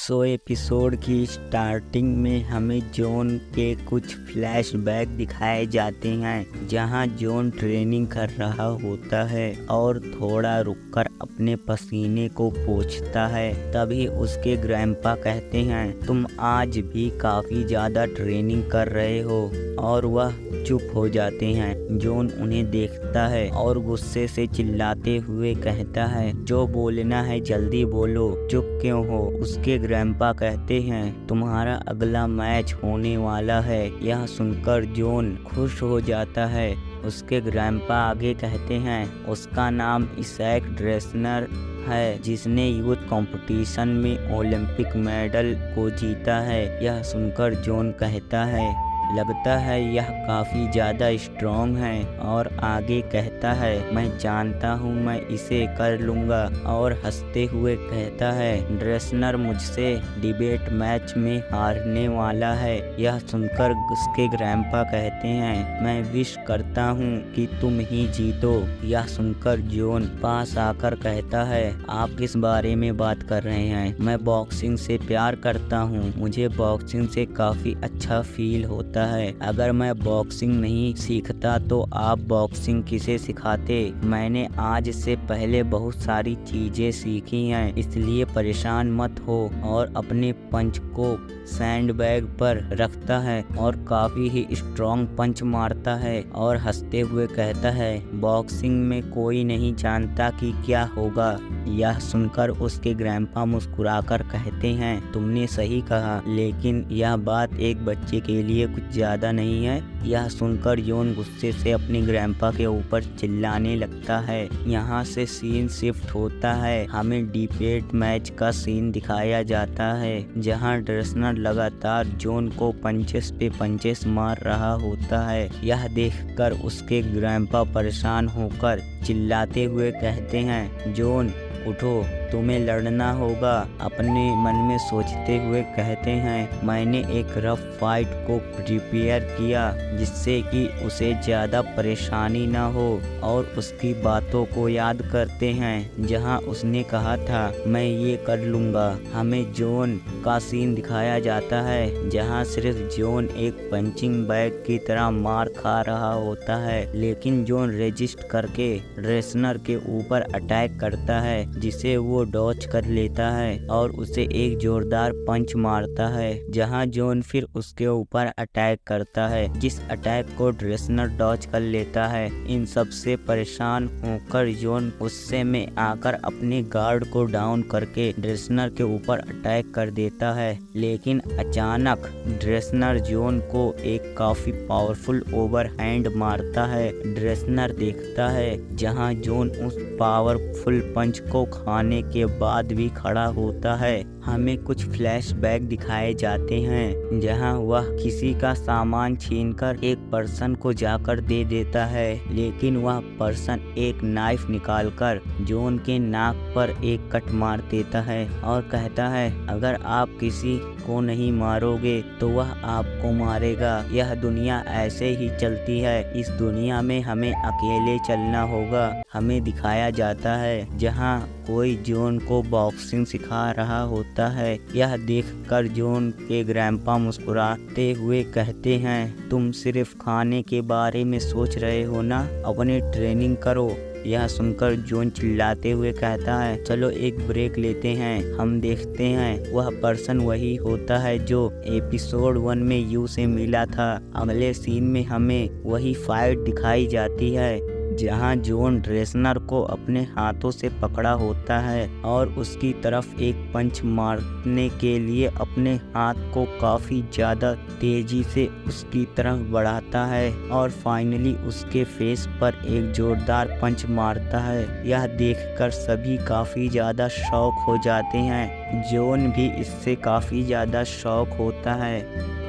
Episode की starting में हमें जॉन के कुछ फ्लैशबैक दिखाए जाते हैं जहां जॉन ट्रेनिंग कर रहा होता है और थोड़ा रुककर अपने पसीने को पोंछता है। तभी उसके ग्रैंपा कहते हैं, तुम आज भी काफ़ी ज़्यादा ट्रेनिंग कर रहे हो, और वह चुप हो जाते हैं। जॉन उन्हें देखता है और गुस्से से चिल्लाते हुए कहता है, जो बोलना है जल्दी बोलो, चुप क्यों हो। उसके ग्रैंपा कहते हैं, तुम्हारा अगला मैच होने वाला है। यह सुनकर जॉन खुश हो जाता है। उसके ग्रैंपा आगे कहते हैं, उसका नाम इसैक ड्रेसनर है, जिसने यूथ कंपटीशन में ओलंपिक मेडल को जीता है। यह सुनकर जॉन कहता है, लगता है यह काफ़ी ज़्यादा स्ट्रॉन्ग है, और आगे कहता है, मैं जानता हूँ मैं इसे कर लूँगा, और हंसते हुए कहता है, ड्रेसनर मुझसे डिबेट मैच में हारने वाला है। यह सुनकर उसके ग्रैंपा कहते हैं, मैं विश करता हूँ कि तुम ही जीतो। यह सुनकर जॉन पास आकर कहता है, आप किस बारे में बात कर रहे हैं? मैं बॉक्सिंग से प्यार करता हूँ, मुझे बॉक्सिंग से काफ़ी अच्छा फील होता है। अगर मैं बॉक्सिंग नहीं सीखता तो आप बॉक्सिंग किसे सिखाते? मैंने आज से पहले बहुत सारी चीजें सीखी हैं, इसलिए परेशान मत हो। और अपने पंच को सैंडबैग पर रखता है और काफी ही स्ट्रॉन्ग पंच मारता है और हंसते हुए कहता है, बॉक्सिंग में कोई नहीं जानता कि क्या होगा। यह सुनकर उसके ग्रैंपा मुस्कुराकर कहते हैं, तुमने सही कहा, लेकिन यह बात एक बच्चे के लिए कुछ ज़्यादा नहीं है। यह सुनकर जॉन गुस्से से अपने ग्रैंपा के ऊपर चिल्लाने लगता है। यहाँ से सीन शिफ्ट होता है, हमें डिबेट मैच का सीन दिखाया जाता है, जहाँ ड्रेसनर लगातार जॉन को पंचेस पे पंचेस मार रहा होता है। यह देखकर उसके ग्रैंपा परेशान होकर चिल्लाते हुए कहते हैं, जॉन उठो, तुम्हें लड़ना होगा। अपने मन में सोचते हुए कहते हैं, मैंने एक रफ फाइट को प्रिपेयर किया जिससे कि उसे ज़्यादा परेशानी ना हो, और उसकी बातों को याद करते हैं जहां उसने कहा था, मैं ये कर लूँगा। हमें जॉन का सीन दिखाया जाता है जहां सिर्फ जॉन एक पंचिंग बैग की तरह मार खा रहा होता है, लेकिन जॉन रेजिस्ट करके ड्रेसनर के ऊपर अटैक करता है, जिसे वो डॉच कर लेता है और उसे एक जोरदार पंच मारता है, जहां जॉन फिर उसके ऊपर अटैक करता है, जिस अटैक को ड्रेसनर डॉच कर लेता है। इन सब से परेशान होकर जॉन गुस्से में आकर अपने गार्ड को डाउन करके ड्रेसनर के ऊपर अटैक कर देता है, लेकिन अचानक ड्रेसनर जॉन को एक काफी पावरफुल ओवरहैंड मारता है। ड्रेसनर देखता है जहां जॉन उस पावरफुल पंच को खाने के बाद भी खड़ा होता है। हमें कुछ फ्लैशबैक दिखाए जाते हैं जहां वह किसी का सामान छीनकर एक पर्सन को जाकर दे देता है, लेकिन वह पर्सन एक नाइफ निकालकर जॉन के नाक पर एक कट मार देता है और कहता है, अगर आप किसी को नहीं मारोगे तो वह आपको मारेगा। यह दुनिया ऐसे ही चलती है, इस दुनिया में हमें अकेले चलना होगा। हमें दिखाया जाता है जहां कोई जॉन को बॉक्सिंग सिखा रहा होता है। यह देखकर जॉन के ग्रैंपा मुस्कुराते हुए कहते हैं, तुम सिर्फ खाने के बारे में सोच रहे हो ना, अपनी ट्रेनिंग करो। यह सुनकर जॉन चिल्लाते हुए कहता है, चलो एक ब्रेक लेते हैं, हम देखते हैं वह पर्सन वही होता है जो एपिसोड 1 में यू से मिला था। अगले सीन में हमें वही फाइट दिखाई जाती है जहां जॉन ड्रेसनर को अपने हाथों से पकड़ा होता है और उसकी तरफ एक पंच मारने के लिए अपने हाथ को काफ़ी ज़्यादा तेज़ी से उसकी तरफ बढ़ाता है और फाइनली उसके फेस पर एक जोरदार पंच मारता है। यह देखकर सभी काफ़ी ज़्यादा शॉक हो जाते हैं। जॉन भी इससे काफ़ी ज़्यादा शॉक होता है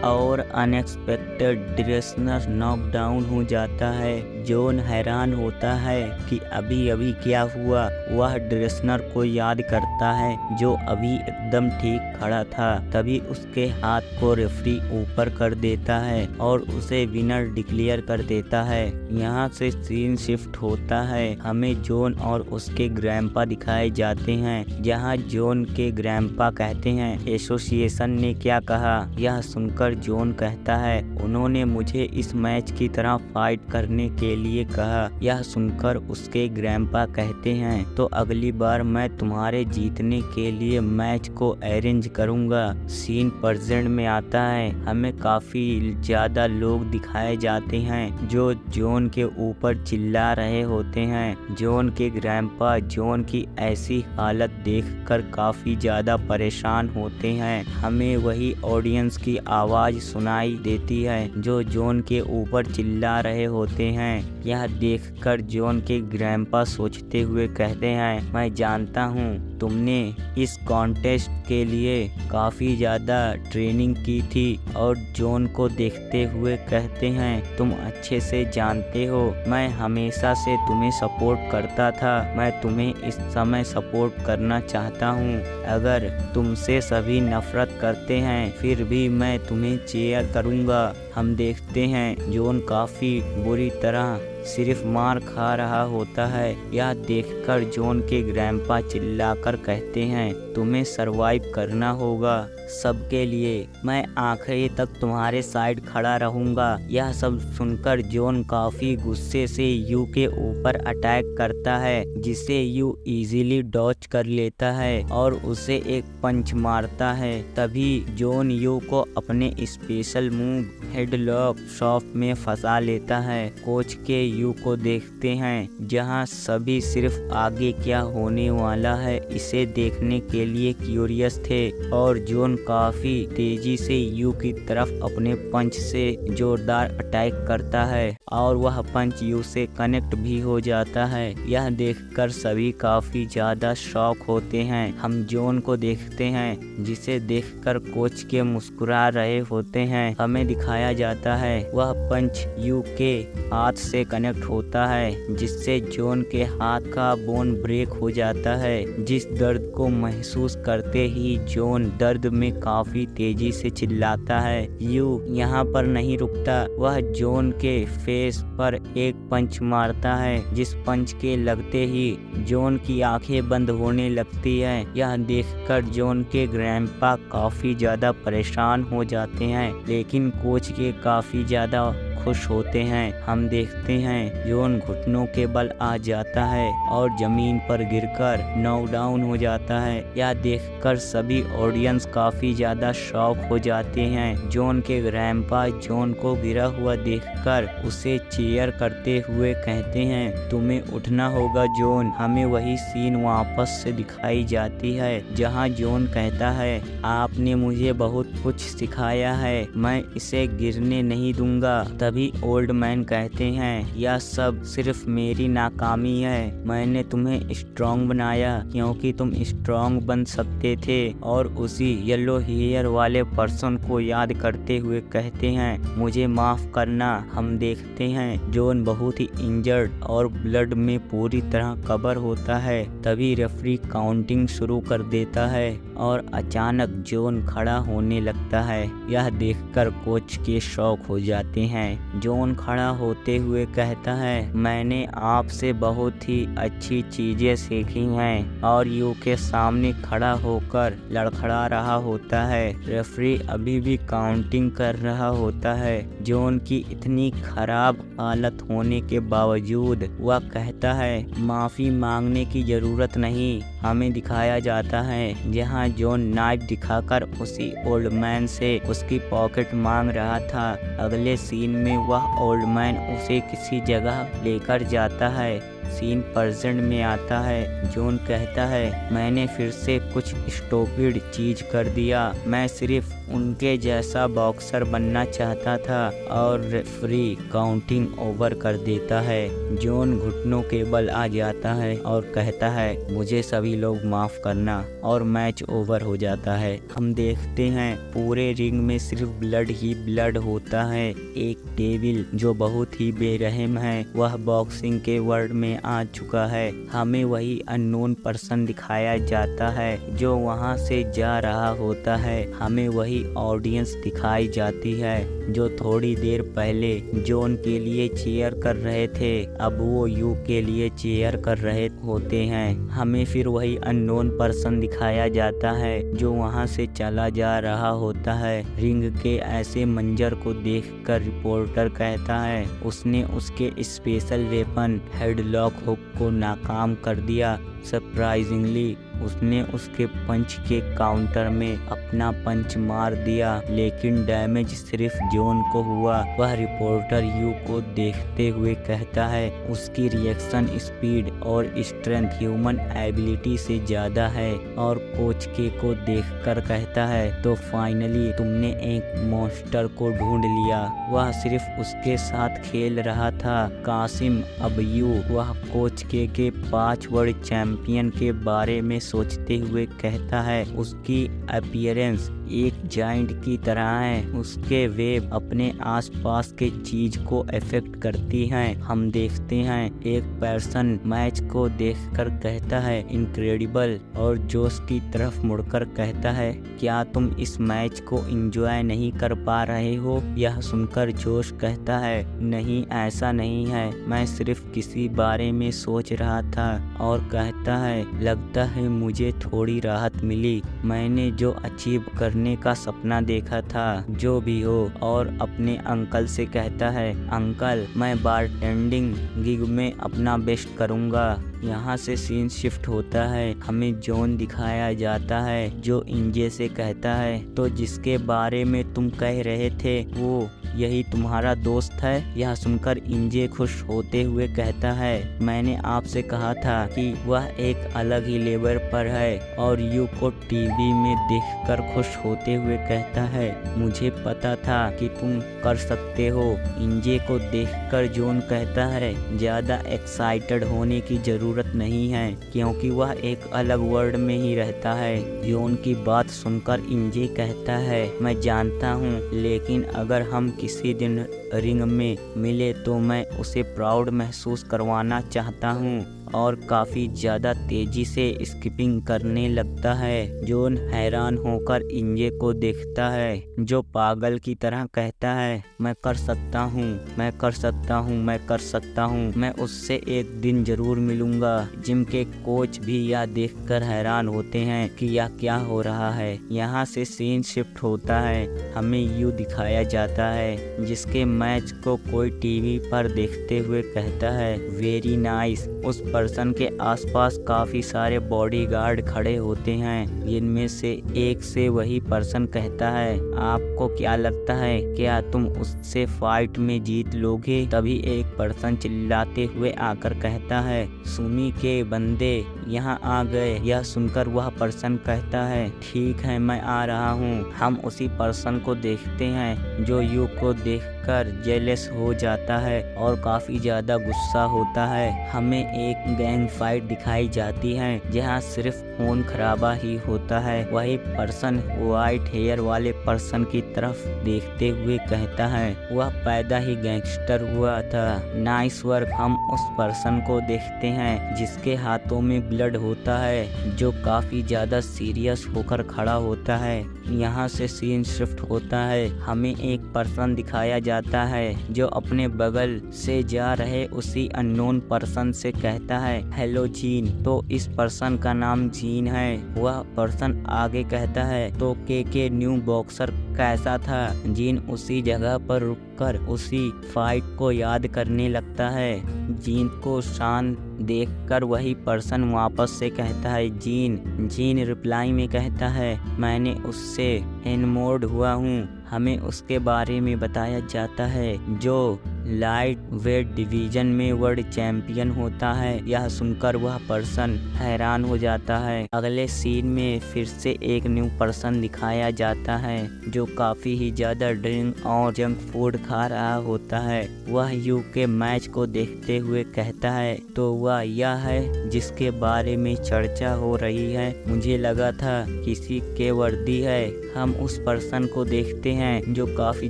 और अनएक्सपेक्टेड ड्रेसनर नॉकडाउन हो जाता है। जॉन हैरान होता है कि अभी अभी क्या हुआ। वह ड्रेसनर को याद करता है जो अभी एकदम ठीक खड़ा था। तभी उसके हाथ को रेफरी ऊपर कर देता है और उसे विनर डिक्लेयर कर देता है। यहाँ से सीन शिफ्ट होता है, हमें जॉन और उसके ग्रैंपा दिखाए जाते हैं जहाँ जॉन के ग्रैंड ग्रैंपा कहते हैं, एसोसिएशन ने क्या कहा? यह सुनकर जॉन कहता है, उन्होंने मुझे इस मैच की तरह फाइट करने के लिए कहा। यह सुनकर उसके ग्रैंपा कहते हैं, तो अगली बार मैं तुम्हारे जीतने के लिए मैच को अरेंज करूंगा। सीन प्रेजेंट में आता है। हमें काफी ज्यादा लोग दिखाए जाते हैं जो जॉन के ऊपर चिल्ला रहे होते हैं। जॉन के ग्रैंपा जॉन की ऐसी हालत देखकर काफी ज्यादा परेशान होते हैं। हमें वही ऑडियंस की आवाज सुनाई देती है जो जॉन के ऊपर चिल्ला रहे होते हैं। यह देखकर जॉन के ग्रैंपा सोचते हुए कहते हैं, मैं जानता हूँ तुमने इस कॉन्टेस्ट के लिए काफी ज्यादा ट्रेनिंग की थी। और जॉन को देखते हुए कहते हैं, तुम अच्छे से जानते हो मैं हमेशा से तुम्हें सपोर्ट करता था। मैं तुम्हें इस समय सपोर्ट करना चाहता हूँ। अगर तुमसे सभी नफरत करते हैं फिर भी मैं तुम्हें चीयर करूँगा। हम देखते हैं जॉन काफी बुरी तरह सिर्फ मार खा रहा होता है। यह देखकर जॉन के ग्रैंपा चिल्लाकर कहते हैं, तुम्हें सरवाइव करना होगा सबके लिए। मैं आखिरी तक तुम्हारे साइड खड़ा रहूंगा। यह सब सुनकर जॉन काफी गुस्से से यू के ऊपर अटैक करता है, जिसे यू इजीली डॉज कर लेता है और उसे एक पंच मारता है। तभी जॉन यू को अपने स्पेशल मूव हेडलॉक शॉप में फंसा लेता है। कोच के यू को देखते हैं जहां सभी सिर्फ आगे क्या होने वाला है इसे देखने के लिए क्यूरियस थे। और जॉन काफी तेजी से यू की तरफ अपने पंच से जोरदार अटैक करता है और वह पंच यू से कनेक्ट भी हो जाता है। यह देखकर सभी काफी ज्यादा शॉक होते हैं। हम जॉन को देखते हैं जिसे देखकर कोच के मुस्कुरा रहे होते हैं। हमें दिखाया जाता है वह पंच यू के हाथ से कनेक्ट होता है जिससे जॉन के हाथ का बोन ब्रेक हो जाता है। जिस दर्द को महसूस करते ही जॉन दर्द में काफी तेजी से चिल्लाता है। यू यहाँ पर नहीं रुकता, वह जॉन के फेस पर एक पंच मारता है जिस पंच के लगते ही जॉन की आंखें बंद होने लगती है। यह देखकर जॉन के ग्रैंपा काफी ज्यादा परेशान हो जाते हैं, लेकिन कोच के काफी ज्यादा खुश होते हैं। हम देखते हैं जॉन घुटनों के बल आ जाता है और जमीन पर गिरकर नॉक डाउन हो जाता है। यह देखकर सभी ऑडियंस काफी ज्यादा शॉक हो जाते हैं। जॉन के ग्रैंपा जॉन को गिरा हुआ देखकर उसे चीयर करते हुए कहते हैं, तुम्हें उठना होगा जॉन। हमें वही सीन वापस से दिखाई जाती है जहां जॉन कहता है, आपने मुझे बहुत कुछ सिखाया है, मैं इसे गिरने नहीं दूंगा। तभी ओल्ड मैन कहते हैं, यह सब सिर्फ मेरी नाकामी है। मैंने तुम्हें स्ट्रॉन्ग बनाया क्योंकि तुम स्ट्रॉन्ग बन सकते थे। और उसी येलो हेयर वाले पर्सन को याद करते हुए कहते हैं, मुझे माफ करना। हम देखते हैं जॉन बहुत ही इंजर्ड और ब्लड में पूरी तरह कवर होता है। तभी रेफरी काउंटिंग शुरू कर देता है और अचानक जॉन खड़ा होने लगता है। यह देखकर कोच के शॉक हो जाते हैं। जॉन खड़ा होते हुए कहता है, मैंने आपसे बहुत ही अच्छी चीजें सीखी हैं। और यू के सामने खड़ा होकर लड़खड़ा रहा होता है। रेफरी अभी भी काउंटिंग कर रहा होता है। जॉन की इतनी खराब हालत होने के बावजूद वह कहता है, माफी मांगने की जरूरत नहीं। हमें दिखाया जाता है जहां जॉन नाइफ दिखाकर उसी ओल्ड मैन से उसकी पॉकेट मांग रहा था। अगले सीन में वह ओल्ड मैन उसे किसी जगह लेकर जाता है। सीन प्रेजेंट में आता है। जॉन कहता है, मैंने फिर से कुछ स्टूपिड चीज कर दिया। मैं सिर्फ उनके जैसा बॉक्सर बनना चाहता था। और रेफरी काउंटिंग ओवर कर देता है। जॉन घुटनों के बल आ जाता है और कहता है, मुझे सभी लोग माफ करना। और मैच ओवर हो जाता है। हम देखते हैं पूरे रिंग में सिर्फ ब्लड ही ब्लड होता है। एक डेविल जो बहुत ही बेरहम है वह बॉक्सिंग के वर्ल्ड में आ चुका है। हमें वही अननोन पर्सन दिखाया जाता है जो वहां से जा रहा होता है। हमें वही वही ऑडियंस दिखाई जाती है जो थोड़ी देर पहले जॉन के लिए चीयर कर रहे थे। अब वो यू के लिए चीयर कर रहे होते हैं। हमें फिर वही अननोन पर्सन दिखाया जाता है जो वहां से चला जा रहा होता है। रिंग के ऐसे मंजर को देखकर रिपोर्टर कहता है उसने उसके स्पेशल वेपन हेडलॉक हुक को नाकाम कर दिया। सरप्राइजिंगली उसने उसके पंच के काउंटर में अपना पंच मार दिया, लेकिन डैमेज सिर्फ जॉन को हुआ। वह रिपोर्टर यू को देखते हुए कहता है उसकी रिएक्शन स्पीड और स्ट्रेंथ ह्यूमन एबिलिटी से ज़्यादा है, और कोच के को देखकर कहता है तो फाइनली तुमने एक मॉन्स्टर को ढूंढ लिया। वह सिर्फ उसके साथ खेल रहा था। कासिम अब यू वह कोच के 5 वर्ल्ड चैंपियन के बारे में सोचते हुए कहता है उसकी अपीयरेंस एक जाइंट की तरह है। उसके वेब अपने आसपास के चीज को अफेक्ट करती हैं। हम देखते हैं एक पर्सन मैच को देखकर कहता है इनक्रेडिबल, और जोश की तरफ मुड़कर कहता है क्या तुम इस मैच को एंजॉय नहीं कर पा रहे हो? यह सुनकर जोश कहता है नहीं ऐसा नहीं है, मैं सिर्फ किसी बारे में सोच रहा था, और कहता है लगता है मुझे थोड़ी राहत मिली। मैंने जो अचीव करने का सपना देखा था, जो भी हो। और अपने अंकल से कहता है अंकल मैं बारटेंडिंग गिग में अपना बेस्ट करूँगा। यहाँ से सीन शिफ्ट होता है। हमें जॉन दिखाया जाता है जो इंजे से कहता है तो जिसके बारे में तुम कह रहे थे वो यही तुम्हारा दोस्त है? यह सुनकर इंजे खुश होते हुए कहता है मैंने आपसे कहा था कि वह एक अलग ही लेवल पर है। और यू को टीवी में देखकर खुश होते हुए कहता है मुझे पता था कि तुम कर सकते हो। इंजे को देखकर जॉन कहता है ज्यादा एक्साइटेड होने की जरूरत नहीं है क्योंकि वह एक अलग वर्ल्ड में ही रहता है। जॉन की बात सुनकर इंजे कहता है मैं जानता हूँ, लेकिन अगर हम किसी दिन रिंग में मिले तो मैं उसे प्राउड महसूस करवाना चाहता हूँ। और काफ़ी ज़्यादा तेज़ी से स्किपिंग करने लगता है। जॉन हैरान होकर इंजे को देखता है जो पागल की तरह कहता है मैं कर सकता हूँ, मैं कर सकता हूँ, मैं कर सकता हूँ, मैं उससे एक दिन ज़रूर मिलूँगा। जिम के कोच भी यह देखकर हैरान होते हैं कि यह क्या हो रहा है। यहाँ से सीन शिफ्ट होता है। हमें यू दिखाया जाता है जिसके मैच को कोई टीवी पर देखते हुए कहता है वेरी नाइस। उस पर्सन के आसपास काफी सारे बॉडीगार्ड खड़े होते हैं जिनमें से एक से वही पर्सन कहता है आपको क्या लगता है क्या तुम उससे फाइट में जीत लोगे? तभी एक पर्सन चिल्लाते हुए आकर कहता है सुमी के बंदे यहाँ आ गए। यह सुनकर वह पर्सन कहता है ठीक है मैं आ रहा हूँ। हम उसी पर्सन को देखते हैं जो यू को देखकर जेलस हो जाता है और काफी ज्यादा गुस्सा होता है। हमें एक गैंग फाइट दिखाई जाती है जहाँ सिर्फ खून खराबा ही होता है। वही पर्सन व्हाइट हेयर वाले पर्सन की तरफ देखते हुए कहता है वह पैदा ही गैंगस्टर हुआ था। Nice work. हम उस पर्सन को देखते हैं जिसके हाथों में ब्लड होता है जो काफी ज्यादा सीरियस होकर खड़ा होता है। यहाँ से सीन शिफ्ट होता है। हमें एक पर्सन दिखाया जाता है जो अपने बगल से जा रहे उसी अननोन पर्सन से कहता है हेलो जीन। तो इस पर्सन का नाम जीन है। वह पर्सन आगे कहता है तो के न्यू बॉक्सर कैसा था? जीन उसी जगह पर रुककर उसी फाइट को याद करने लगता है। जीन को शान देखकर वही पर्सन वापस से कहता है जीन रिप्लाई में कहता है मैंने उससे एनमोर्ड हुआ हूँ। हमें उसके बारे में बताया जाता है जो लाइट वेट डिवीजन में वर्ल्ड चैंपियन होता है। यह सुनकर वह पर्सन हैरान हो जाता है। अगले सीन में फिर से एक न्यू पर्सन दिखाया जाता है जो काफी ही ज्यादा ड्रिंक और जंक फूड खा रहा होता है। वह यू के मैच को देखते हुए कहता है तो वह यह है जिसके बारे में चर्चा हो रही है। मुझे लगा था किसी के वर्दी है। हम उस पर्सन को देखते हैं जो काफी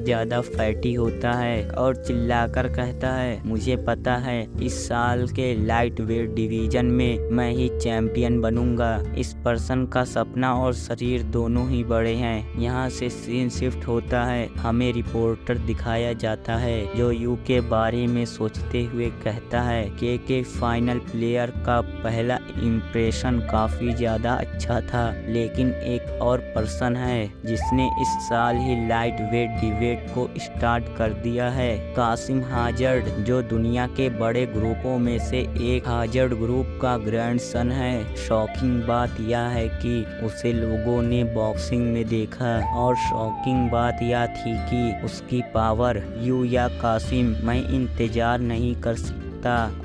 ज्यादा फैटी होता है और चिल्ला जाकर कहता है, मुझे पता है इस साल के लाइट वेट डिवीजन में मैं ही चैंपियन बनूंगा। इस पर्सन का सपना और शरीर दोनों ही बड़े हैं। यहाँ से सीन शिफ्ट होता है, हमें रिपोर्टर दिखाया जाता है जो यू के बारे में सोचते हुए कहता है के फाइनल प्लेयर का पहला इम्प्रेशन काफी ज्यादा अच्छा था, लेकिन एक और पर्सन है जिसने इस साल ही लाइट वेट डिबेट को स्टार्ट कर दिया है, कासिम हाजर्ड, जो दुनिया के बड़े ग्रुपों में से एक हाजर्ड ग्रुप का ग्रैंडसन है। शॉकिंग बात यह है कि उसे लोगों ने बॉक्सिंग में देखा और शॉकिंग बात यह थी कि उसकी पावर यू या कासिम मैं इंतजार नहीं कर सकता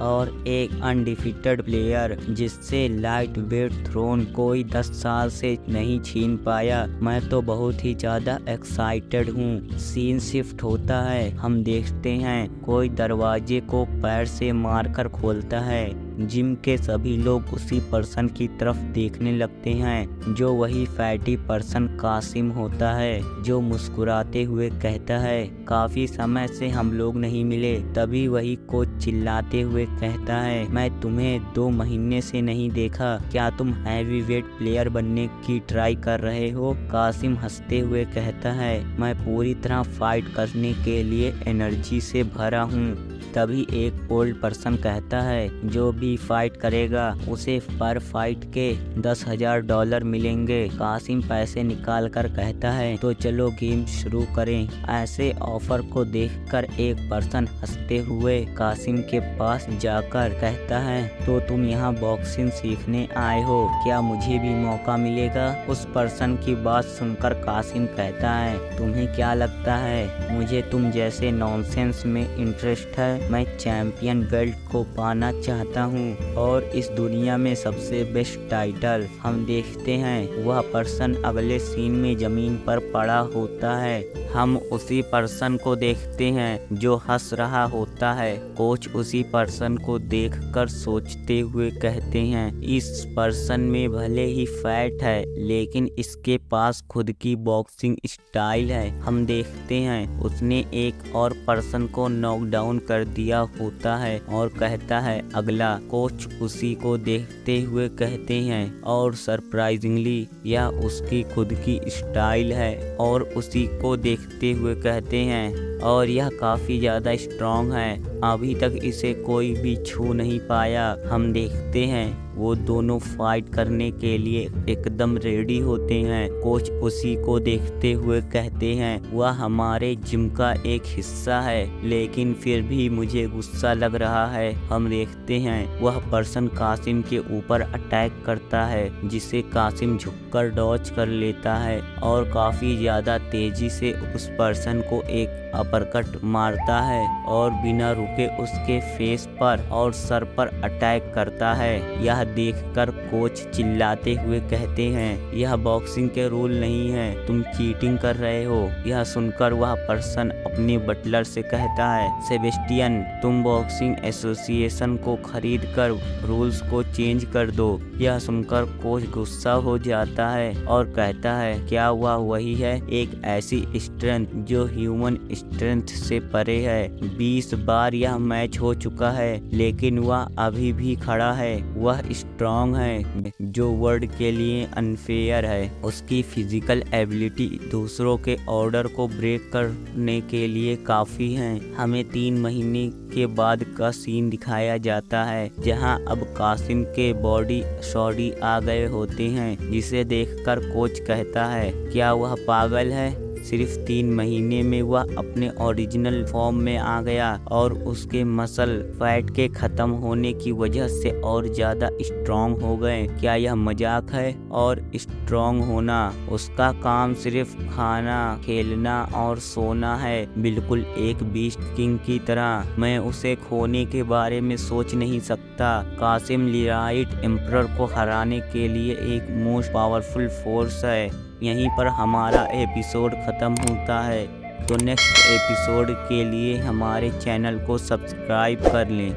और एक अनडिफिटेड प्लेयर जिससे लाइट वेट थ्रोन कोई 10 साल से नहीं छीन पाया। मैं तो बहुत ही ज्यादा एक्साइटेड हूँ। सीन शिफ्ट होता है, हम देखते हैं कोई दरवाजे को पैर से मारकर खोलता है। जिम के सभी लोग उसी पर्सन की तरफ देखने लगते हैं जो वही फैटी पर्सन कासिम होता है, जो मुस्कुराते हुए कहता है, काफी समय से हम लोग नहीं मिले। तभी वही कोच चिल्लाते हुए कहता है, मैं तुम्हें 2 महीने से नहीं देखा, क्या तुम हैवी वेट प्लेयर बनने की ट्राई कर रहे हो? कासिम हंसते हुए कहता है, मैं पूरी तरह फाइट करने के लिए एनर्जी से भरा हूँ। तभी एक ओल्ड पर्सन कहता है, जो भी फाइट करेगा उसे पर फाइट के $10,000 मिलेंगे। कासिम पैसे निकाल कर कहता है, तो चलो गेम शुरू करें। ऐसे ऑफर को देखकर एक पर्सन हंसते हुए कासिम के पास जाकर कहता है, तो तुम यहाँ बॉक्सिंग सीखने आए हो, क्या मुझे भी मौका मिलेगा? उस पर्सन की बात सुनकर कासिम कहता है, तुम्हें क्या लगता है मुझे तुम जैसे नॉनसेंस में इंटरेस्ट है? मैं चैंपियन बेल्ट को पाना चाहता हूँ और इस दुनिया में सबसे बेस्ट टाइटल। हम देखते हैं वह पर्सन अगले सीन में जमीन पर पड़ा होता है। हम उसी पर्सन को देखते हैं जो हंस रहा होता है। कोच उसी पर्सन को देखकर सोचते हुए कहते हैं, इस पर्सन में भले ही फैट है लेकिन इसके पास खुद की बॉक्सिंग स्टाइल है। हम देखते हैं उसने एक और पर्सन को नॉकडाउन कर दिया होता है और कहता है अगला। कोच उसी को देखते हुए कहते हैं, और सरप्राइजिंगली यह उसकी खुद की स्टाइल है, और उसी को देखते हुए कहते हैं, और यह काफी ज्यादा स्ट्रॉन्ग है, अभी तक इसे कोई भी छू नहीं पाया। हम देखते हैं वो दोनों फाइट करने के लिए एकदम रेडी होते हैं। कोच उसी को देखते हुए कहते हैं, वह हमारे जिम का एक हिस्सा है लेकिन फिर भी मुझे गुस्सा लग रहा है। हम देखते हैं वह पर्सन कासिम के ऊपर अटैक करता है, जिसे कासिम झुककर डॉज कर लेता है और काफी ज्यादा तेजी से उस पर्सन को एक अपरकट मारता है और बिना रुके उसके फेस पर और सर पर अटैक करता है। यह देखकर कोच चिल्लाते हुए कहते हैं, यह बॉक्सिंग के रूल नहीं है, तुम चीटिंग कर रहे हो। यह सुनकर वह पर्सन अपने बटलर से कहता है, सेबेस्टियन, तुम बॉक्सिंग एसोसिएशन को खरीद कर रूल्स को चेंज कर दो। यह सुनकर कोच गुस्सा हो जाता है और कहता है, क्या वह वही है, एक ऐसी स्ट्रेंथ जो ह्यूमन स्ट्रेंथ से परे है। 20 बार यह मैच हो चुका है लेकिन वह अभी भी खड़ा है। वह स्ट्रॉन्ग है जो वर्ल्ड के लिए अनफेयर है। उसकी फिजिकल एबिलिटी दूसरों के ऑर्डर को ब्रेक करने के लिए काफी है। हमें 3 महीने के बाद का सीन दिखाया जाता है जहां अब कासिम के बॉडी सॉडी आ गए होते हैं, जिसे देखकर कोच कहता है, क्या वह पागल है? सिर्फ 3 महीने में वह अपने ओरिजिनल फॉर्म में आ गया और उसके मसल फैट के खत्म होने की वजह से और ज्यादा स्ट्रॉन्ग हो गए। क्या यह मजाक है? और स्ट्रॉन्ग होना, उसका काम सिर्फ खाना, खेलना और सोना है, बिल्कुल एक बीस्ट किंग की तरह। मैं उसे खोने के बारे में सोच नहीं सकता। कासिम लिराइट एम्परर को हराने के लिए एक मोस्ट पावरफुल फोर्स है। यहीं पर हमारा एपिसोड ख़त्म होता है। तो नेक्स्ट एपिसोड के लिए हमारे चैनल को सब्सक्राइब कर लें।